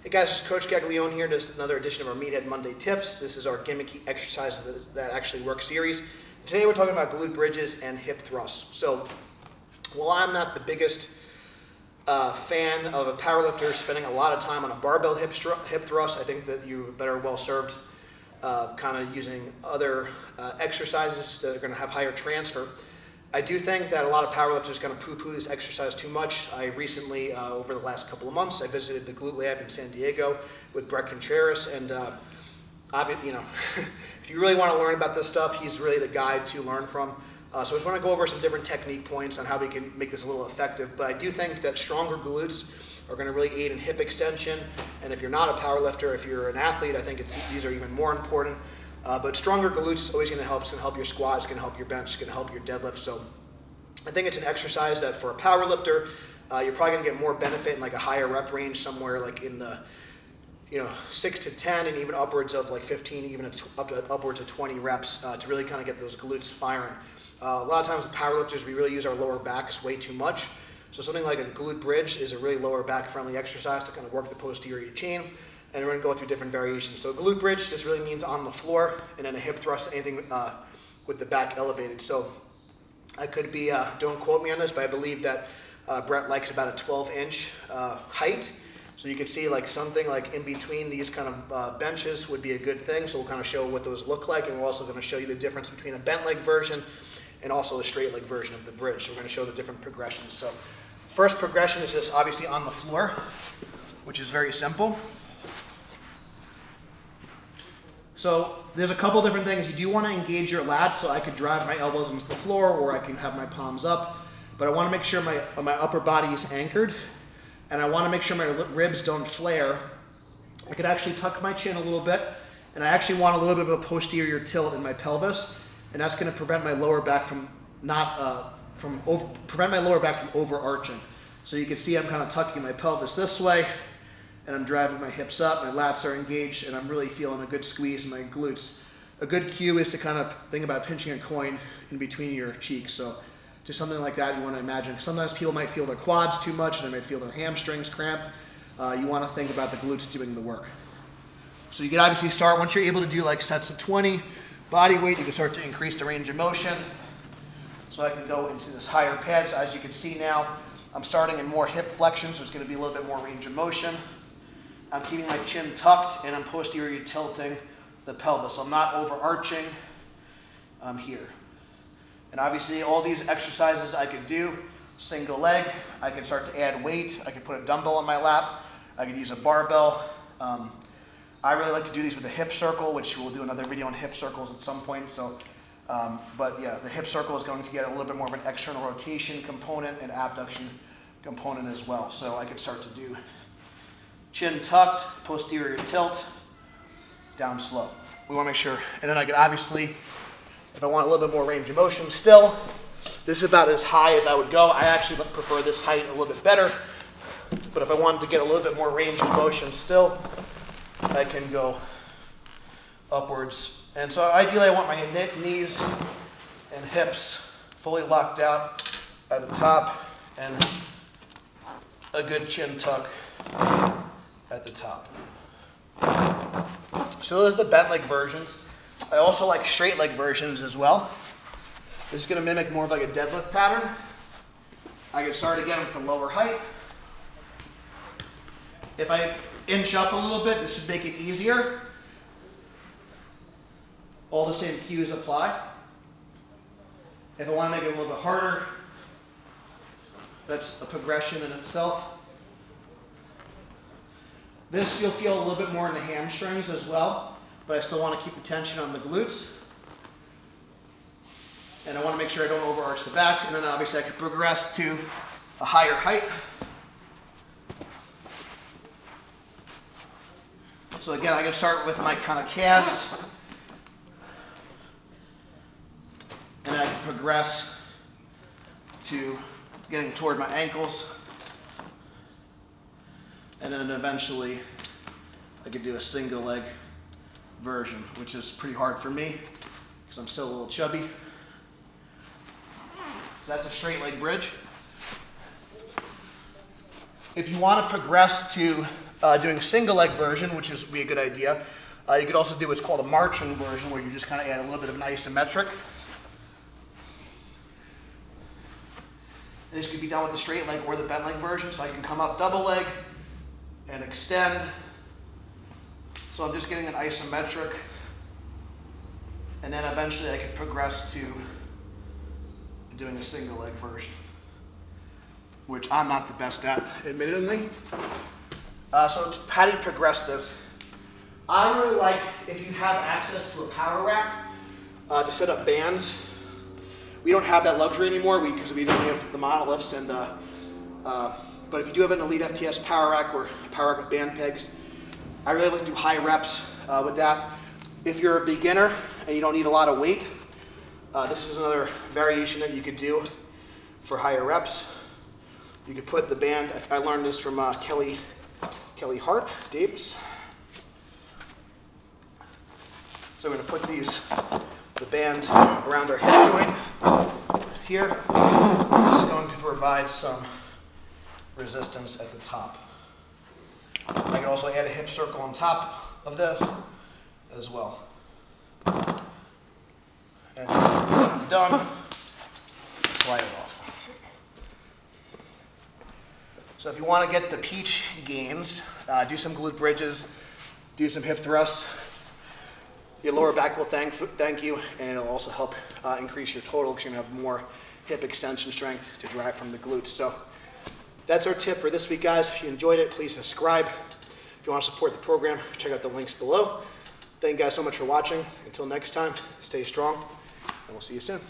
Hey guys, it's Coach Gaglione here. This is another edition of our Meathead Monday Tips. This is our gimmicky exercises that actually work series. Today we're talking about glute bridges and hip thrusts. So, while I'm not the biggest fan of a powerlifter spending a lot of time on a barbell hip thrust, I think that you're better well served kind of using other exercises that are going to have higher transfer. I do think that a lot of powerlifters kind of poo-poo this exercise too much. I recently, over the last couple of months, I visited the Glute Lab in San Diego with Brett Contreras, and if you really want to learn about this stuff, he's really the guy to learn from. So I just want to go over some different technique points on how we can make this a little effective. But I do think that stronger glutes are going to really aid in hip extension. And if you're not a powerlifter, if you're an athlete, I think these are even more important. But stronger glutes is always going to help. It's going to help your squat, it's going to help your bench, it's going to help your deadlift. So I think it's an exercise that for a powerlifter, you're probably going to get more benefit in like a higher rep range, somewhere like in the 6 to 10 and even upwards of like 15, even up to upwards of 20 reps to really kind of get those glutes firing. A lot of times with powerlifters, we really use our lower backs way too much. So something like a glute bridge is a really lower back friendly exercise to kind of work the posterior chain. And we're going to go through different variations. So glute bridge just really means on the floor, and then a hip thrust, anything with the back elevated. So I could be, don't quote me on this, but I believe that Brett likes about a 12-inch height. So you can see like something like in between these kind of benches would be a good thing. So we'll kind of show what those look like, and we're also going to show you the difference between a bent leg version and also a straight leg version of the bridge. So we're going to show the different progressions. So first progression is just obviously on the floor, which is very simple. So there's a couple different things. You do want to engage your lats, so I could drive my elbows into the floor, or I can have my palms up. But I want to make sure my upper body is anchored, and I want to make sure my ribs don't flare. I could actually tuck my chin a little bit, and I actually want a little bit of a posterior tilt in my pelvis, and that's going to prevent my lower back from overarching. So you can see I'm kind of tucking my pelvis this way, and I'm driving my hips up, my lats are engaged, and I'm really feeling a good squeeze in my glutes. A good cue is to kind of think about pinching a coin in between your cheeks. So just something like that you want to imagine. Sometimes people might feel their quads too much, and they might feel their hamstrings cramp. You want to think about the glutes doing the work. So you can obviously start, once you're able to do like sets of 20 body weight, you can start to increase the range of motion. So I can go into this higher pad. So as you can see now, I'm starting in more hip flexion, so it's going to be a little bit more range of motion. I'm keeping my chin tucked, and I'm posterior tilting the pelvis. So I'm not overarching. I'm here. And obviously all these exercises I could do, single leg, I can start to add weight, I could put a dumbbell on my lap, I could use a barbell. I really like to do these with a hip circle, which we'll do another video on hip circles at some point. So, but yeah, the hip circle is going to get a little bit more of an external rotation component and abduction component as well. So I could start to do chin tucked, posterior tilt, down slow. We want to make sure, and then I could obviously, if I want a little bit more range of motion still, this is about as high as I would go. I actually prefer this height a little bit better, but if I wanted to get a little bit more range of motion still, I can go upwards. And so ideally I want my knees and hips fully locked out at the top, and a good chin tuck at the top. So those are the bent leg versions. I also like straight leg versions as well. This is going to mimic more of like a deadlift pattern. I can start again with the lower height. If I inch up a little bit, this would make it easier. All the same cues apply. If I want to make it a little bit harder, that's a progression in itself. This you'll feel a little bit more in the hamstrings as well, but I still want to keep the tension on the glutes. And I want to make sure I don't overarch the back, and then obviously I can progress to a higher height. So again, I can start with my kind of calves, and I can progress to getting toward my ankles, and then eventually I could do a single leg version, which is pretty hard for me because I'm still a little chubby. So that's a straight leg bridge. If you want to progress to doing a single leg version, which would be a good idea. You could also do what's called a marching version, where you just kind of add a little bit of an isometric. And this could be done with the straight leg or the bent leg version, so I can come up double leg and extend. So I'm just getting an isometric, and then eventually I can progress to doing a single leg version, which I'm not the best at, admittedly. So how do you progress this? I really like, if you have access to a power rack, to set up bands. We don't have that luxury anymore because we don't have the monoliths, and but if you do have an Elite FTS power rack or a power rack with band pegs, I really like to do high reps with that. If you're a beginner and you don't need a lot of weight, this is another variation that you could do for higher reps. You could put the band, I learned this from Kelly Hart Davis. So we're going to put the band around our hip joint here. This is going to provide some resistance at the top. I can also add a hip circle on top of this as well. And when it's done, slide it off. So if you want to get the peach gains, do some glute bridges, do some hip thrusts. Your lower back will thank you, and it'll also help increase your total because you're going to have more hip extension strength to drive from the glutes. So that's our tip for this week, guys. If you enjoyed it, please subscribe. If you want to support the program, check out the links below. Thank you guys so much for watching. Until next time, stay strong, and we'll see you soon.